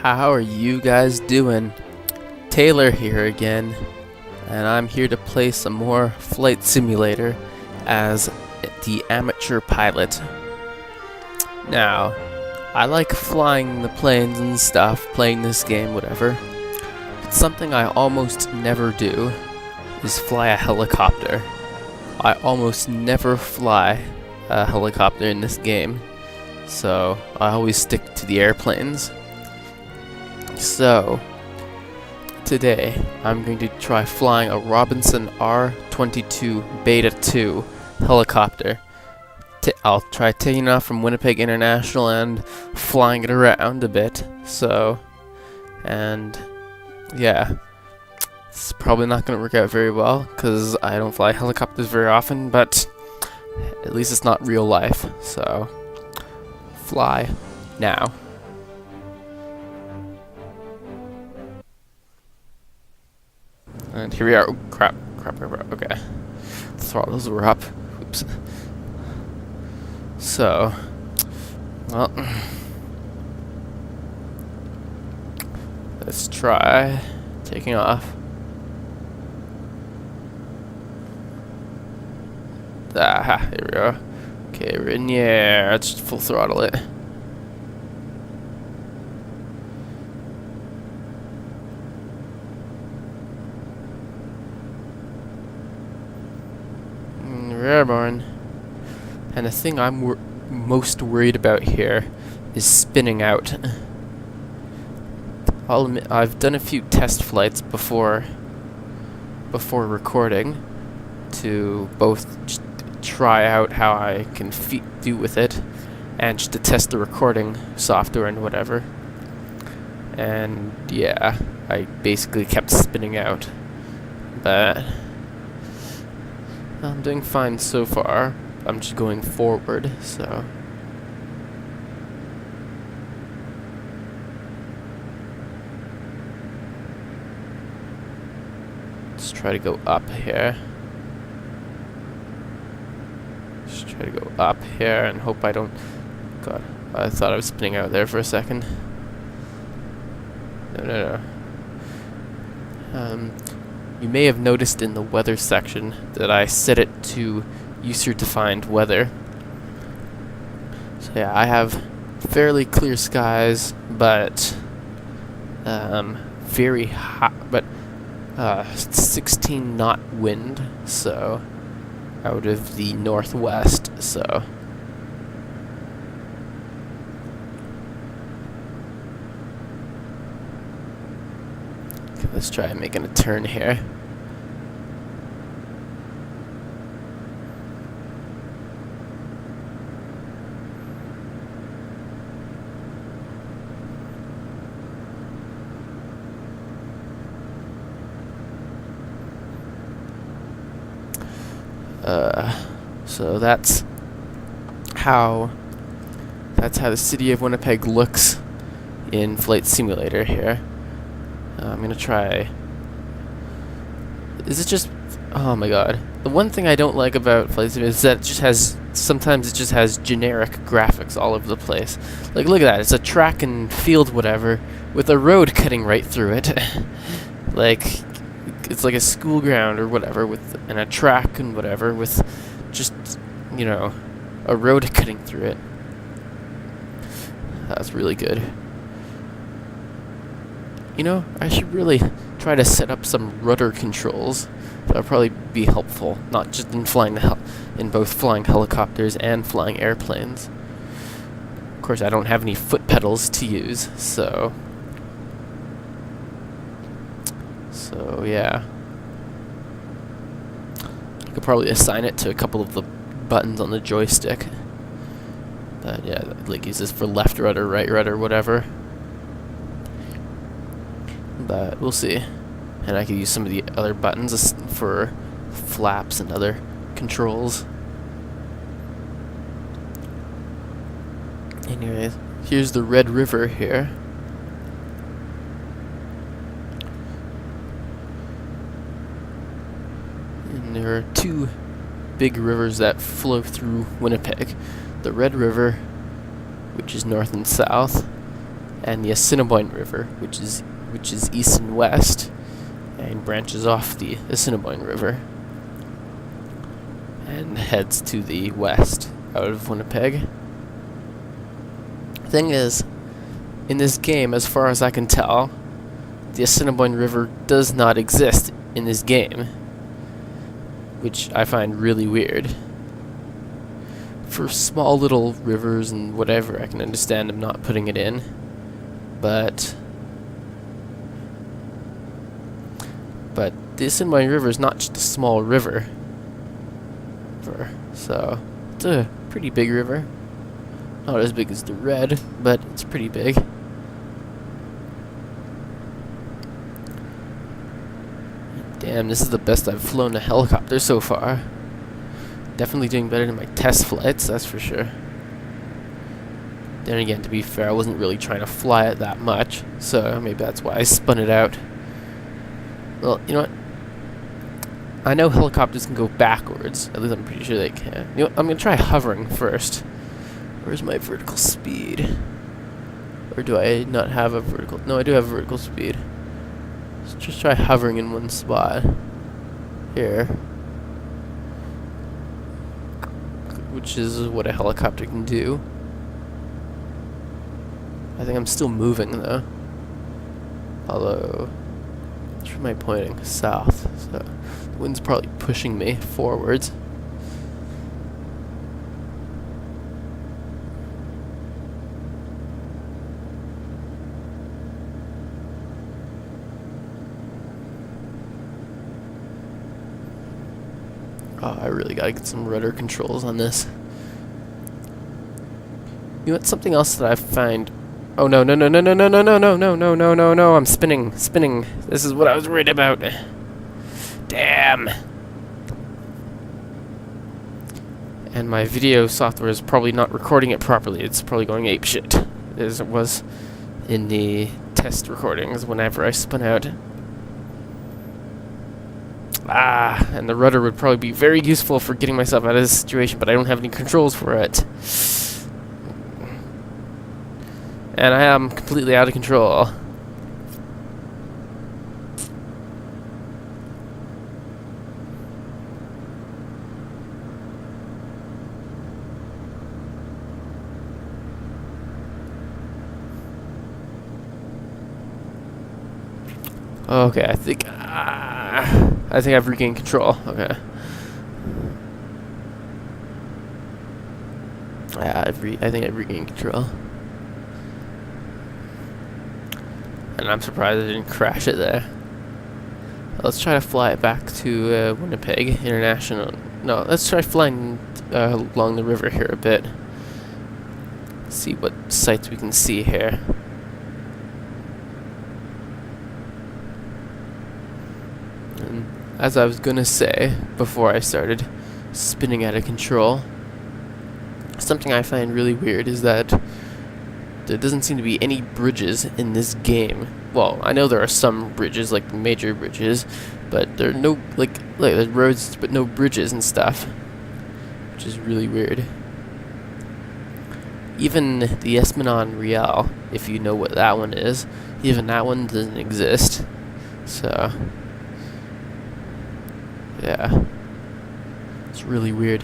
How are you guys doing? Taylor here again, and I'm here to play some more Flight Simulator as the amateur pilot. Now, I like flying the planes and stuff, playing this game, whatever. But something I almost never do is fly a helicopter. I almost never fly a helicopter in this game, so I always stick to the airplanes. So, today I'm going to try flying a Robinson R22 Beta 2 helicopter. I'll try taking off from Winnipeg International and flying it around a bit. So, and yeah, it's probably not going to work out very well because I don't fly helicopters very often, but at least it's not real life. So, fly now. And here we are. Oh, crap. Okay. Throttles were up. Oops. So, well, let's try taking off. Here we go. Okay, we're in the air. Let's just full throttle it. Airborne. And the thing I'm most worried about here is spinning out. I'll admit, I've done a few test flights before recording to both just try out how I can do with it and just to test the recording software and whatever. And yeah, I basically kept spinning out. But I'm doing fine so far. I'm just going forward, so. Let's try to go up here. Just try to go up here and hope I don't. God, I thought I was spinning out there for a second. No. You may have noticed in the weather section that I set it to user-defined weather. So yeah, I have fairly clear skies, but very hot, but 16 knot wind, so out of the northwest, so. Okay, let's try making a turn here. So that's how the city of Winnipeg looks in Flight Simulator here. I'm gonna try. Is it just? Oh my god! The one thing I don't like about Flight Simulator is that sometimes it just has generic graphics all over the place. Like, look at that! It's a track and field, whatever, with a road cutting right through it. Like, it's like a school ground or whatever and a track and whatever with just, you know, a road cutting through it. That's really good. You know, I should really try to set up some rudder controls. That'll probably be helpful, not just in in both flying helicopters and flying airplanes. Of course, I don't have any foot pedals to use, so yeah. I could probably assign it to a couple of the buttons on the joystick. But yeah, like use this for left rudder, right rudder, whatever. But we'll see. And I could use some of the other buttons for flaps and other controls. Anyways, here's the Red River here. And there are two big rivers that flow through Winnipeg. The Red River, which is north and south, and the Assiniboine River, which is east and west, and branches off the Assiniboine River and heads to the west out of Winnipeg. Thing is, in this game, as far as I can tell, the Assiniboine River does not exist in this game, which I find really weird. For small little rivers and whatever, I can understand them not putting it in, but the Assiniboine River is not just a small river, so it's a pretty big river. Not as big as the Red, but it's pretty big. Damn, this is the best I've flown a helicopter so far. Definitely doing better than my test flights, that's for sure. Then again, to be fair, I wasn't really trying to fly it that much, so maybe that's why I spun it out. Well, you know what? I know helicopters can go backwards. At least I'm pretty sure they can. You know what? I'm going to try hovering first. Where's my vertical speed? Or do I not have a vertical? No, I do have a vertical speed. Let's just try hovering in one spot. Here. Which is what a helicopter can do. I think I'm still moving though. Although, which am I pointing? South. So the wind's probably pushing me forwards. Oh, I really gotta get some rudder controls on this. You know what? Something else that I find. Oh no no no no no no no no no no no no no no! I'm spinning. This is what I was worried about. Damn. And my video software is probably not recording it properly. It's probably going apeshit, as it was in the test recordings whenever I spun out. And the rudder would probably be very useful for getting myself out of this situation, but I don't have any controls for it. And I am completely out of control. Okay, I think I've regained control. Okay. Yeah, I think I've regained control. And I'm surprised I didn't crash it there. Let's try to fly it back to Winnipeg International. No, let's try flying along the river here a bit. See what sights we can see here. And as I was gonna say before I started spinning out of control, something I find really weird is that there doesn't seem to be any bridges in this game. Well, I know there are some bridges, like major bridges, but there are no, like there's roads, but no bridges and stuff, which is really weird. Even the Esmenon Real, if you know what that one is, even that one doesn't exist. So, yeah, it's really weird.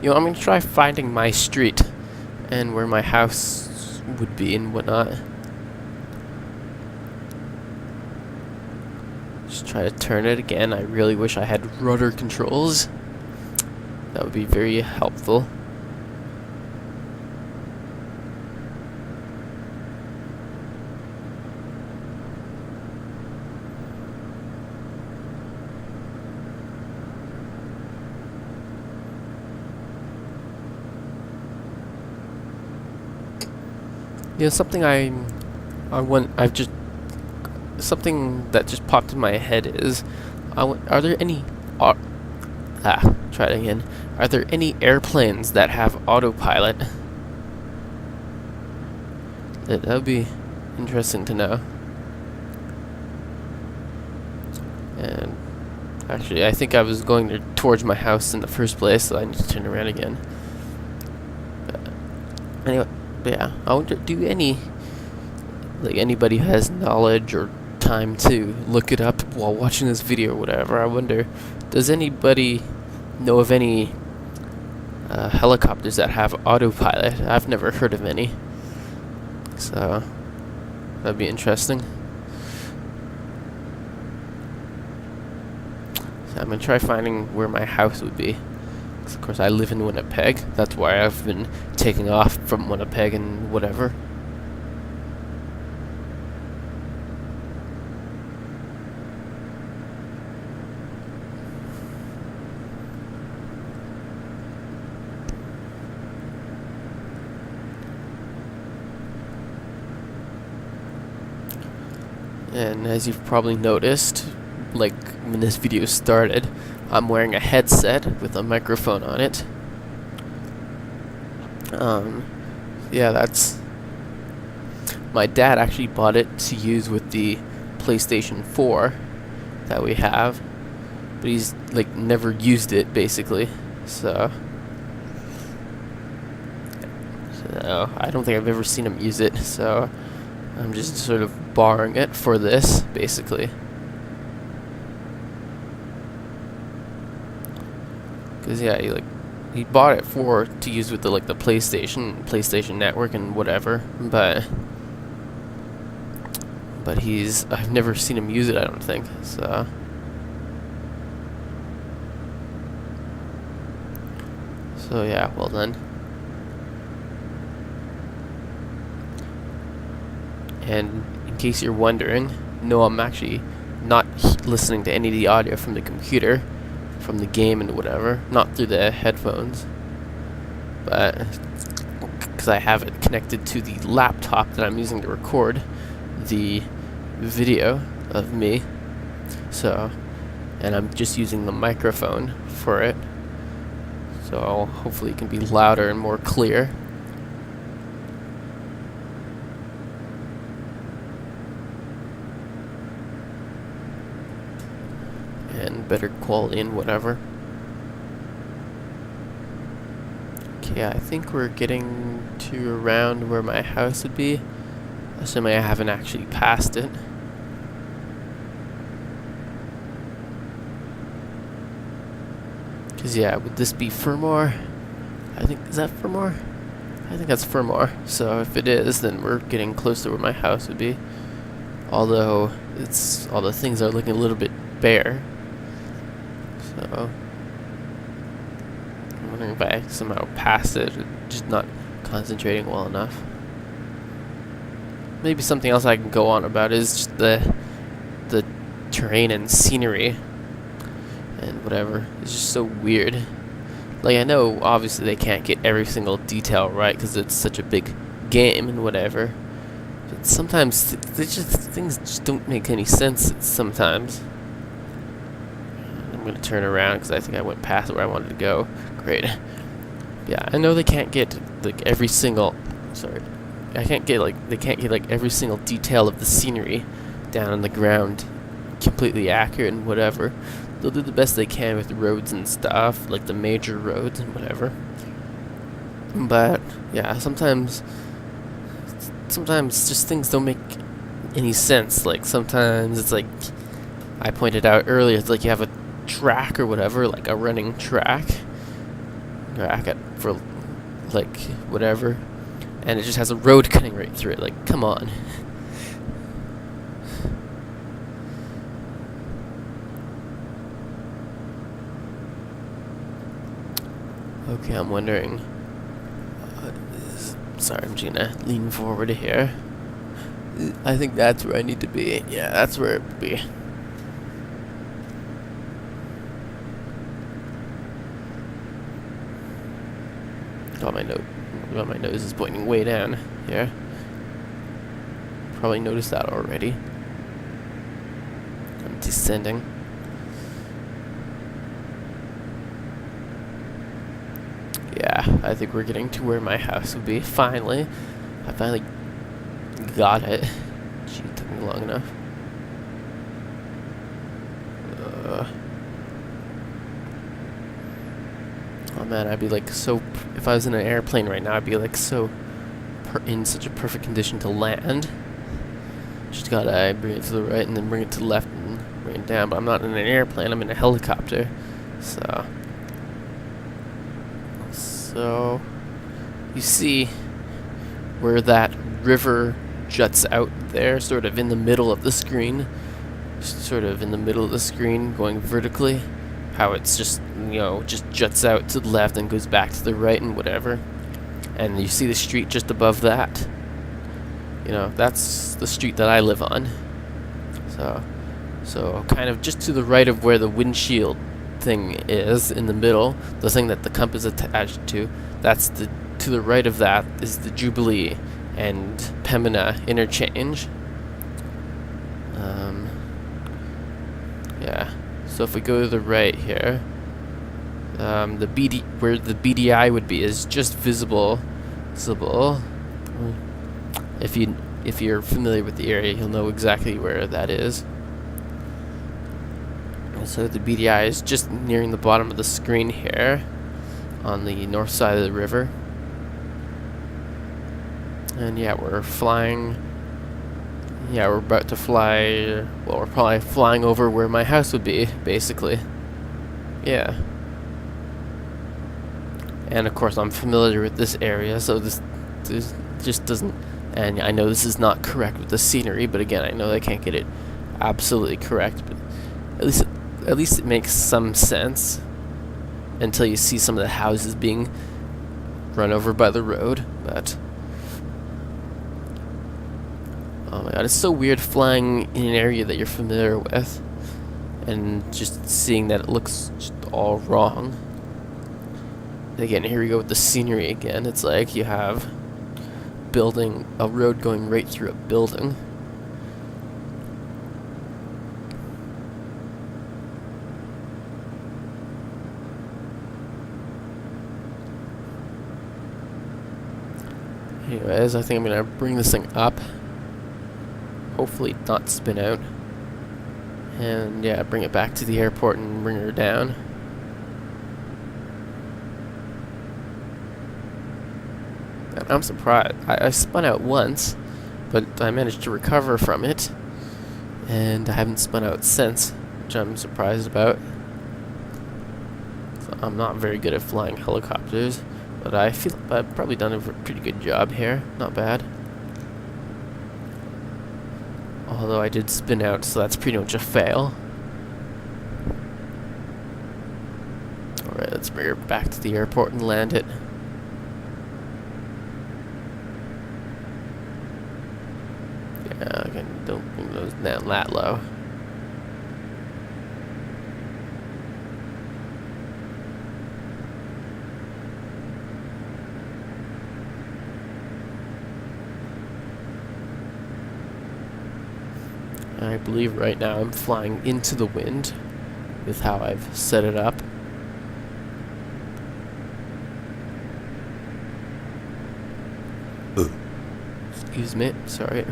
You know, I'm going to try finding my street and where my house would be and whatnot. Just try to turn it again. I really wish I had rudder controls. That would be very helpful. You know, something something that just popped in my head is, are there any, try it again. Are there any airplanes that have autopilot? That would be interesting to know. And actually, I think I was going towards my house in the first place, so I need to turn around again. But anyway, yeah, I wonder, do anybody who has knowledge or time to look it up while watching this video or whatever, I wonder, does anybody know of any helicopters that have autopilot? I've never heard of any, so that'd be interesting. So I'm gonna try finding where my house would be. 'Cause of course I live in Winnipeg. That's why I've been taking off from Winnipeg and whatever. And as you've probably noticed, like when this video started, I'm wearing a headset with a microphone on it. Yeah, that's... My dad actually bought it to use with the PlayStation 4 that we have, but he's like never used it basically, so I don't think I've ever seen him use it, so I'm just sort of borrowing it for this, basically. Cause yeah, he bought it to use with the PlayStation Network and whatever, but I've never seen him use it, I don't think. So yeah, well then. And in case you're wondering, no, I'm actually not listening to any of the audio from the computer, from the game and whatever, not through the headphones, but because I have it connected to the laptop that I'm using to record the video of me. So, and I'm just using the microphone for it, so hopefully it can be louder and more clear. And better quality and whatever. Okay, I think we're getting to around where my house would be, assuming I haven't actually passed it. Cause yeah, would this be Fermor? Is that Fermor? I think that's Fermor. So if it is, then we're getting close to where my house would be. Although all the things are looking a little bit bare. So I'm wondering if I somehow passed it, or just not concentrating well enough. Maybe something else I can go on about is just the terrain and scenery and whatever. It's just so weird. Like, I know obviously they can't get every single detail right because it's such a big game and whatever, but sometimes things just don't make any sense sometimes. I'm gonna turn around because I think I went past where I wanted to go. Great. Yeah, I know they can't get like every single they can't get like every single detail of the scenery down on the ground completely accurate and whatever. They'll do the best they can with the roads and stuff, like the major roads and whatever. But yeah, sometimes just things don't make any sense. Like sometimes it's like I pointed out earlier, it's like you have a track or whatever, like a running track for like whatever, and it just has a road cutting right through it. Like, come on. Okay, I'm wondering. Sorry, I'm just gonna lean forward here. I think that's where I need to be. Yeah, that's where it would be. My nose is pointing way down here. Probably noticed that already. I'm descending. Yeah, I think we're getting to where my house would be. Finally. I finally got it. Gee, it took me long enough. man, I'd be like so. If I was in an airplane right now, I'd be like so in such a perfect condition to land. Just gotta bring it to the right and then bring it to the left and bring it down. But I'm not in an airplane. I'm in a helicopter. So you see where that river juts out there, sort of in the middle of the screen. Sort of in the middle of the screen, going vertically. How it's just, just juts out to the left and goes back to the right and whatever. And you see the street just above that. That's the street that I live on. So kind of just to the right of where the windshield thing is, in the middle, the thing that the compass is attached to, to the right of that is the Jubilee and Pembina interchange. Yeah. So if we go to the right here, where the BDI would be is just visible. If you're familiar with the area, you'll know exactly where that is. And so the BDI is just nearing the bottom of the screen here, on the north side of the river. And yeah, we're flying. Yeah, we're about to fly. Well, we're probably flying over where my house would be, basically. Yeah. And of course, I'm familiar with this area, so this just doesn't. And I know this is not correct with the scenery, but again, I know they can't get it absolutely correct. But at least it makes some sense until you see some of the houses being run over by the road. But oh my god, it's so weird flying in an area that you're familiar with and just seeing that it looks just all wrong. Again, here we go with the scenery again. It's like you have a road going right through a building. Anyways, I think I'm gonna bring this thing up. Hopefully not spin out. And yeah, bring it back to the airport and bring her down. And I'm surprised. I spun out once, but I managed to recover from it. And I haven't spun out since, which I'm surprised about. So I'm not very good at flying helicopters, but I feel I've probably done a pretty good job here. Not bad. Although I did spin out, so that's pretty much a fail. Alright, let's bring her back to the airport and land it. Yeah, again, don't bring those down that low. I believe right now I'm flying into the wind with how I've set it up. Excuse me, sorry.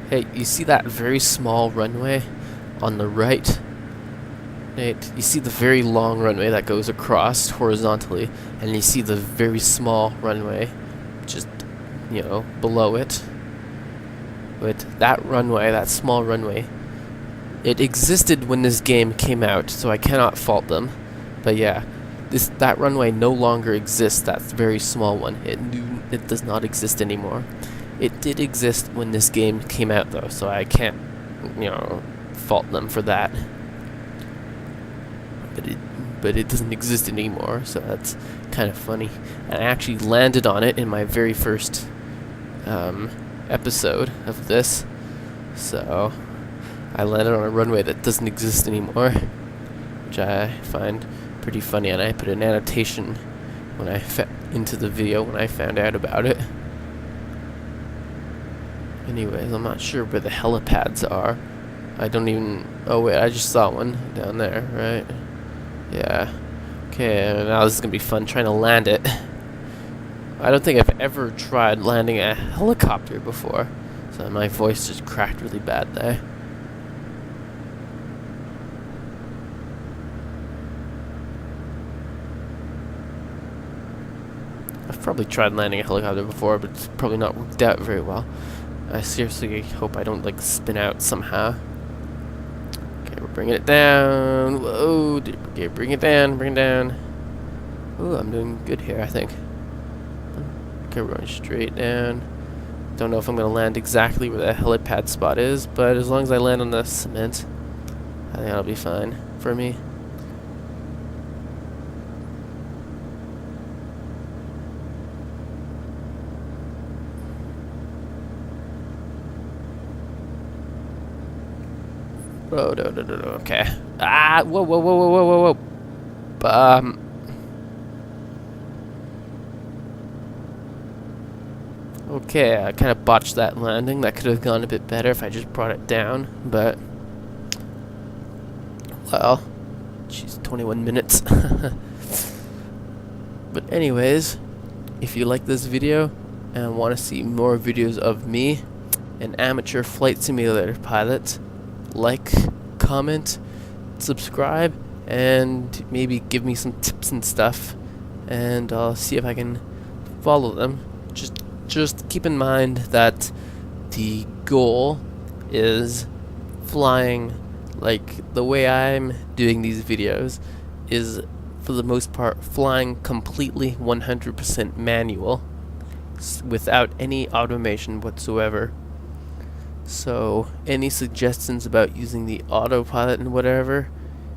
Hey, you see that very small runway on the right? You see the very long runway that goes across horizontally, and you see the very small runway just, below it. But that runway, that small runway, it existed when this game came out, so I cannot fault them. But yeah, that runway no longer exists, that very small one. It does not exist anymore. It did exist when this game came out, though, so I can't, fault them for that. But it doesn't exist anymore, so that's kind of funny. And I actually landed on it in my very first episode of this. So I landed on a runway that doesn't exist anymore, which I find pretty funny, and I put an annotation when into the video when I found out about it. Anyways, I'm not sure where the helipads are. I don't even... Oh wait, I just saw one down there, right? Yeah. Okay, now this is gonna be fun trying to land it. I don't think I've ever tried landing a helicopter before, so my voice just cracked really bad there. I've probably tried landing a helicopter before, but it's probably not worked out very well. I seriously hope I don't like spin out somehow. Okay, we're bringing it down. Whoa, okay, bring it down, bring it down. Ooh, I'm doing good here, I think. Okay, we're going straight down. Don't know if I'm going to land exactly where the helipad spot is, but as long as I land on the cement, I think that'll be fine for me. Oh, no, okay. Ah, whoa. Okay, I kind of botched that landing. That could have gone a bit better if I just brought it down, but... Well, she's 21 minutes. But anyways, if you like this video and want to see more videos of me, an amateur flight simulator pilot, like, comment, subscribe, and maybe give me some tips and stuff, and I'll see if I can follow them. Just keep in mind that the goal is flying, like the way I'm doing these videos is for the most part flying completely 100% manual without any automation whatsoever. So any suggestions about using the autopilot and whatever,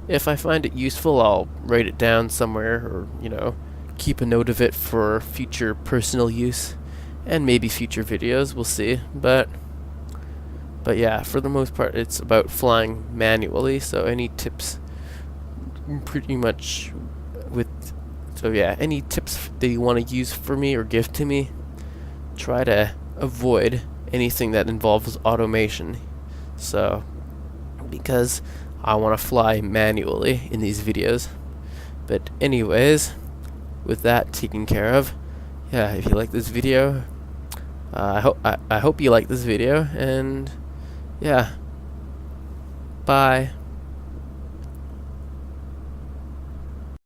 if I find it useful, I'll write it down somewhere, or keep a note of it for future personal use and maybe future videos, we'll see. But yeah, for the most part it's about flying manually, so any tips pretty much any tips that you want to use for me or give to me, try to avoid anything that involves automation, so because I want to fly manually in these videos. But anyways, with that taken care of, yeah, if you like this video, I hope you like this video, and yeah, bye.